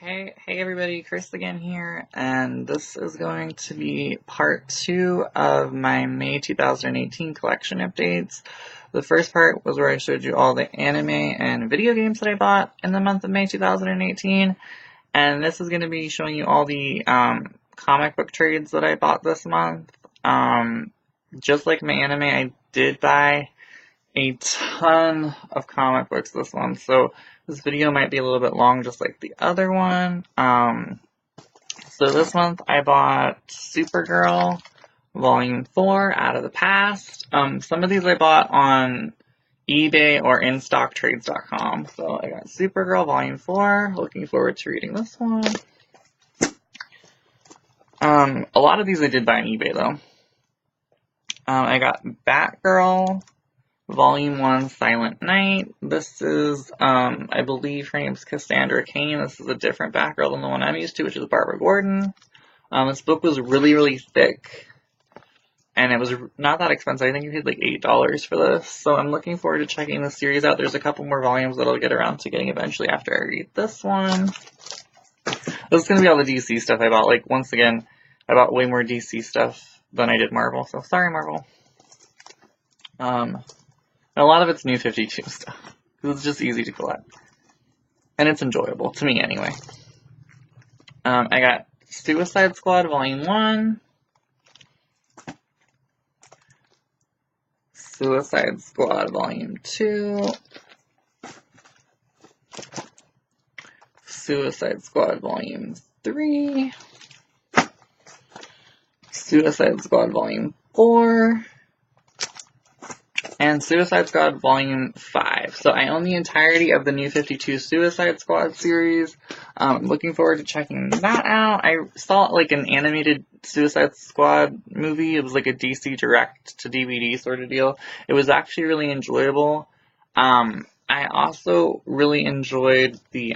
Hey everybody, Chris again here, and this is going to be part 2 of my May 2018 collection updates. The first part was where I showed you all the anime and video games that I bought in the month of May 2018, and this is going to be showing you all the comic book trades that I bought this month. Just like my anime, I did buy a ton of comic books this month, so this video might be a little bit long just like the other one. So this month I bought Supergirl Volume 4, Out of the Past. Some of these I bought on eBay or InStockTrades.com. So I got Supergirl Volume 4, looking forward to reading this one. A lot of these I did buy on eBay though. I got Batgirl Volume 1, Silent Night. This is, I believe her name's Cassandra Cain. This is a different Batgirl than the one I'm used to, which is Barbara Gordon. This book was really, really thick, and it was not that expensive. I think you paid like $8 for this, so I'm looking forward to checking this series out. There's a couple more volumes that I'll get around to getting eventually after I read this one. This is going to be all the DC stuff I bought. Like, once again, I bought way more DC stuff than I did Marvel, so sorry, Marvel. And a lot of it's New 52 stuff, because it's just easy to collect. And it's enjoyable, to me anyway. I got Suicide Squad Volume 1, Suicide Squad Volume 2, Suicide Squad Volume 3, Suicide Squad Volume 4, and Suicide Squad Volume 5. So I own the entirety of the New 52 Suicide Squad series. Looking forward to checking that out. I saw like an animated Suicide Squad movie. It was like a DC direct to DVD sort of deal. It was actually really enjoyable. I also really enjoyed the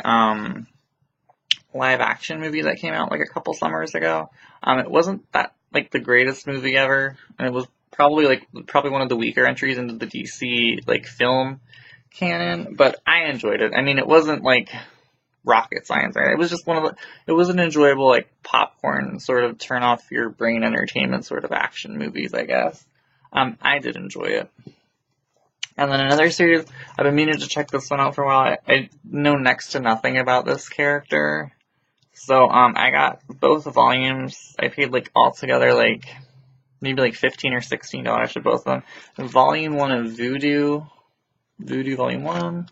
live action movie that came out like a couple summers ago. It wasn't that like the greatest movie ever, and it was probably one of the weaker entries into the DC like film canon, but I enjoyed it. I mean, it wasn't like rocket science, right? It was just it was an enjoyable like popcorn sort of turn off your brain entertainment sort of action movies, I guess. I did enjoy it. And then another series, I've been meaning to check this one out for a while. I know next to nothing about this character. So, I got both volumes. I paid like altogether like maybe like $15 or $16 for both of them. Volume 1 of Voodoo Volume 1.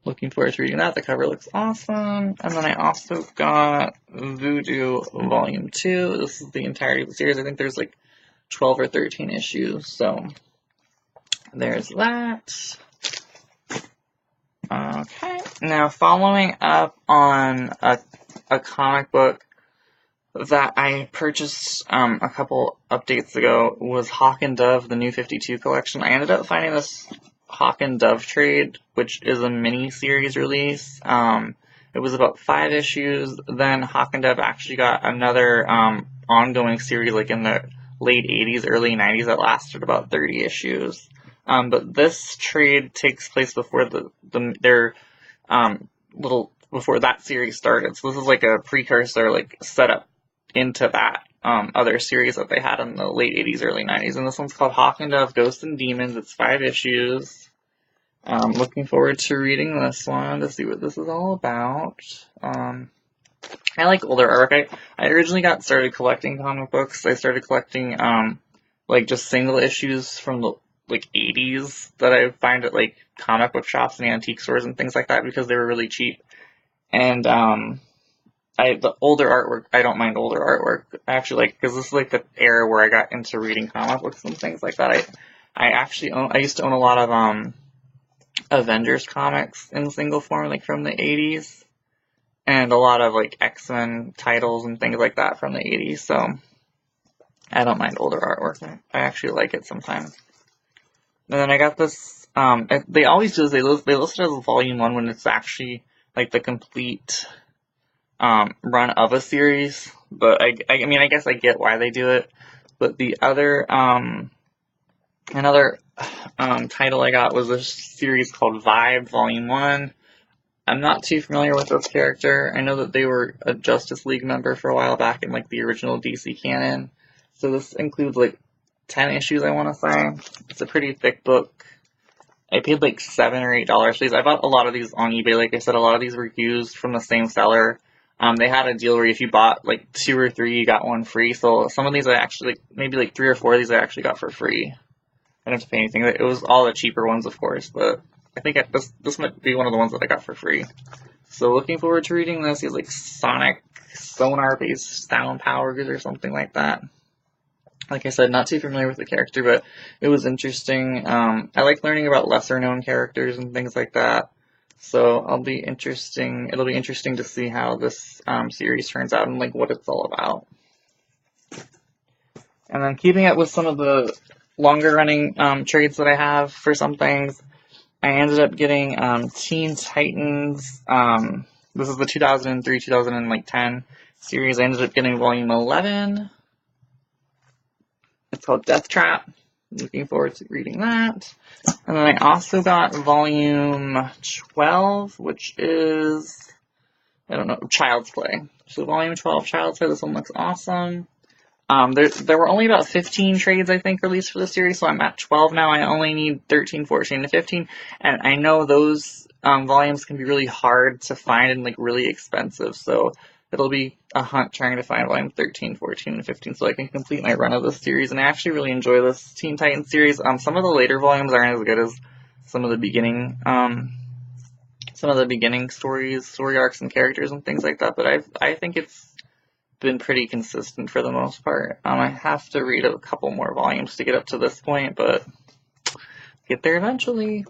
Looking forward to reading that. The cover looks awesome. And then I also got Voodoo Volume 2. This is the entirety of the series. I think there's like 12 or 13 issues. So there's that. Okay. Now following up on a comic book that I purchased a couple updates ago was Hawk and Dove, the New 52 collection. I ended up finding this Hawk and Dove trade, which is a mini-series release. It was about 5 issues. Then Hawk and Dove actually got another ongoing series like in the late 80s, early 90s that lasted about 30 issues. But this trade takes place before their before that series started. So this is like a precursor, like setup into that other series that they had in the late 80s, early 90s. And this one's called Hawk and Dove, Ghosts and Demons. It's 5 issues. Looking forward to reading this one to see what this is all about. I like older artwork. I originally got started collecting comic books. I started collecting like just single issues from the like 80s that I find at like comic book shops and antique stores and things like that because they were really cheap. And the older artwork, I don't mind older artwork. I actually like, because this is like the era where I got into reading comic books and things like that. I used to own a lot of Avengers comics in single form, like from the 80s, and a lot of like X-Men titles and things like that from the 80s, so I don't mind older artwork. I actually like it sometimes. And then I got this, they always do this, they list it as Volume 1 when it's actually like the complete run of a series, but I mean, I guess I get why they do it. But the other, another title I got was a series called Vibe Volume 1. I'm not too familiar with this character. I know that they were a Justice League member for a while back in like the original DC canon. So this includes like 10 issues, I want to say. It's a pretty thick book. I paid like $7 or $8 for these. I bought a lot of these on eBay. Like I said, a lot of these were used from the same seller. They had a deal where if you bought like 2 or 3, you got 1 free. So some of these I actually, maybe like 3 or 4 of these I actually got for free. I didn't have to pay anything. It was all the cheaper ones, of course, but I think this might be one of the ones that I got for free. So looking forward to reading this. He's like Sonic sonar-based sound powers or something like that. Like I said, not too familiar with the character, but it was interesting. I like learning about lesser-known characters and things like that. So it'll be interesting to see how this series turns out and like what it's all about. And then keeping up with some of the longer running trades that I have for some things, I ended up getting Teen Titans. This is the 2003-2010 series. I ended up getting volume 11. It's called Death Trap. Looking forward to reading that. And then I also got volume 12, which is, I don't know, Child's Play. So volume 12, Child's Play. This one looks awesome. There were only about 15 trades, I think, released for the series, so I'm at 12 now. I only need 13, 14, and 15, and I know those volumes can be really hard to find and like really expensive, so it'll be a hunt trying to find volume 13, 14, and 15 so I can complete my run of this series, and I actually really enjoy this Teen Titans series. Some of the later volumes aren't as good as some of the beginning story arcs and characters and things like that, but I think it's been pretty consistent for the most part. I have to read a couple more volumes to get up to this point, but get there eventually.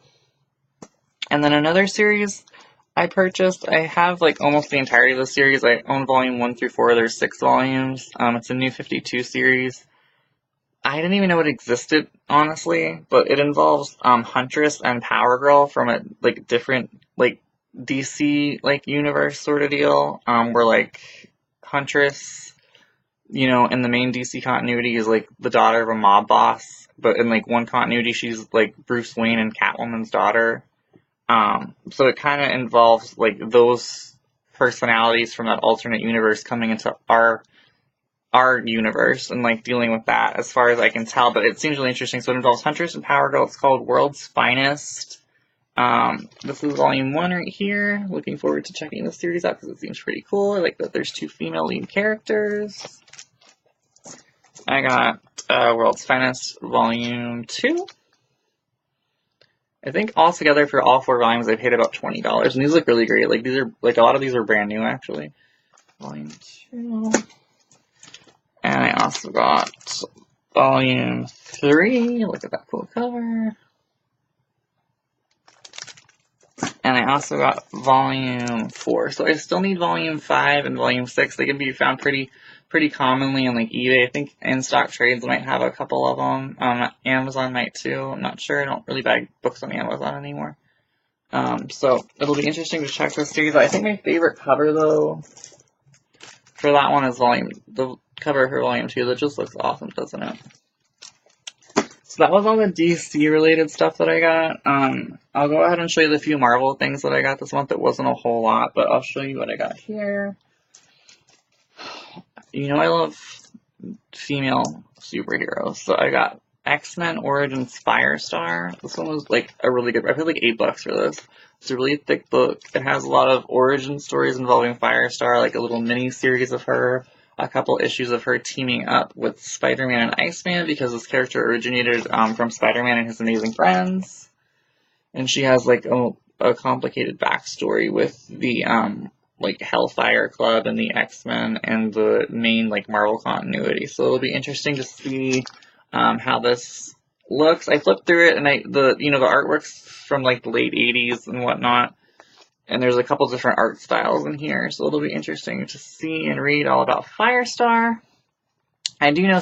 And then another series I purchased, I have like almost the entirety of the series. I own volume 1 through 4. There's 6 volumes. It's a New 52 series. I didn't even know it existed, honestly, but it involves Huntress and Power Girl from a like different like DC like universe sort of deal. Where like Huntress, you know, in the main DC continuity is like the daughter of a mob boss, but in like one continuity she's like Bruce Wayne and Catwoman's daughter. So it kind of involves like those personalities from that alternate universe coming into our universe and like dealing with that as far as I can tell, but it seems really interesting. So it involves Huntress and Power Girl. It's called World's Finest. This is volume 1 right here. Looking forward to checking this series out because it seems pretty cool. I like that there's 2 female lead characters. I got World's Finest volume 2. I think altogether for all 4 volumes I paid about $20, and these look really great. Like these are like a lot of these are brand new actually. Volume 2. And I also got volume 3. Look at that cool cover. And I also got volume 4. So I still need volume 5 and volume 6. They can be found pretty commonly on like eBay. I think In Stock Trades might have a couple of them. Amazon might too. I'm not sure. I don't really buy books on Amazon anymore. So it'll be interesting to check this series. I think my favorite cover though for that one is the cover for volume 2. That just looks awesome, doesn't it? So that was all the DC related stuff that I got. I'll go ahead and show you the few Marvel things that I got this month. It wasn't a whole lot, but I'll show you what I got here. You know I love female superheroes, so I got X-Men Origins Firestar. This one was like a really good, I paid like $8 for this. It's a really thick book. It has a lot of origin stories involving Firestar, like a little mini series of her, a couple issues of her teaming up with Spider-Man and Iceman because this character originated from Spider-Man and His Amazing Friends. And she has like a complicated backstory with the like Hellfire Club and the X-Men and the main like Marvel continuity. So it'll be interesting to see how this looks. I flipped through it and the artwork's from like the late 80s and whatnot. And there's a couple different art styles in here, so it'll be interesting to see and read all about Firestar. I do know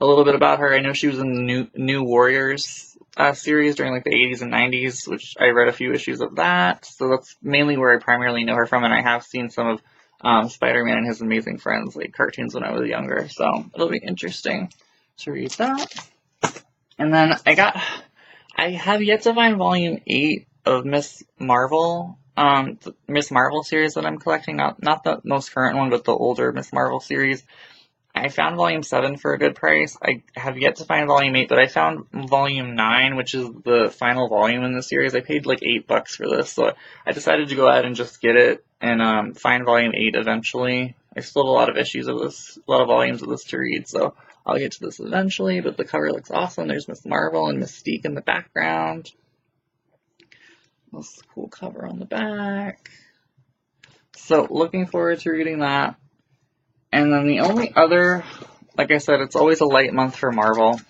a little bit about her. I know she was in the New Warriors series during like the 80s and 90s, which I read a few issues of that. So that's mainly where I primarily know her from, and I have seen some of Spider-Man and His Amazing Friends like cartoons when I was younger. So it'll be interesting to read that. And then I have yet to find volume 8 of Miss Marvel. the Miss Marvel series that I'm collecting, not the most current one, but the older Miss Marvel series. I found Volume 7 for a good price. I have yet to find Volume 8, but I found Volume 9, which is the final volume in the series. I paid like $8 for this, so I decided to go ahead and just get it and find Volume 8 eventually. I still have a lot of issues of this, a lot of volumes of this to read, so I'll get to this eventually, but the cover looks awesome. There's Miss Marvel and Mystique in the background. This cool cover on the back. So, looking forward to reading that. And then the only other, like I said, it's always a light month for Marvel.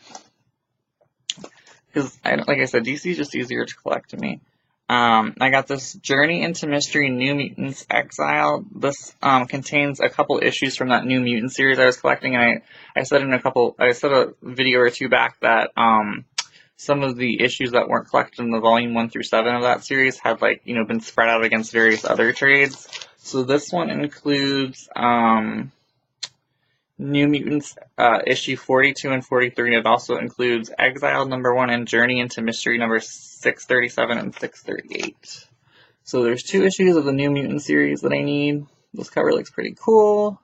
Because, like I said, DC is just easier to collect to me. I got this Journey into Mystery New Mutants Exile. This contains a couple issues from that New Mutant series I was collecting, and I said a video or two back that some of the issues that weren't collected in the volume 1 through 7 of that series had been spread out against various other trades. So this one includes New Mutants issue 42 and 43, and it also includes Exile #1 and Journey into Mystery number 637 and 638. So there's 2 issues of the New Mutant series that I need. This cover looks pretty cool.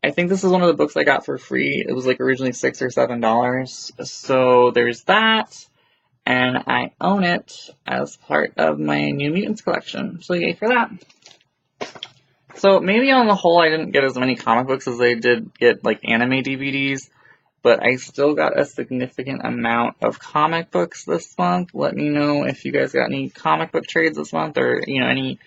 I think this is one of the books I got for free. It was originally $6 or $7. So there's that, and I own it as part of my New Mutants collection. So yay for that. So maybe on the whole I didn't get as many comic books as I did get anime DVDs, but I still got a significant amount of comic books this month. Let me know if you guys got any comic book trades this month, or any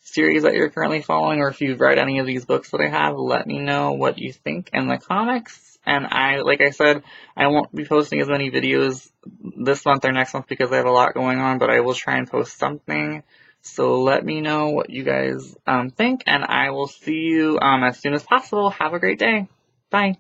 series that you're currently following, or if you've read any of these books that I have. Let me know what you think in the comics. And like I said, I won't be posting as many videos this month or next month because I have a lot going on, but I will try and post something. So let me know what you guys think, and I will see you as soon as possible. Have a great day. Bye.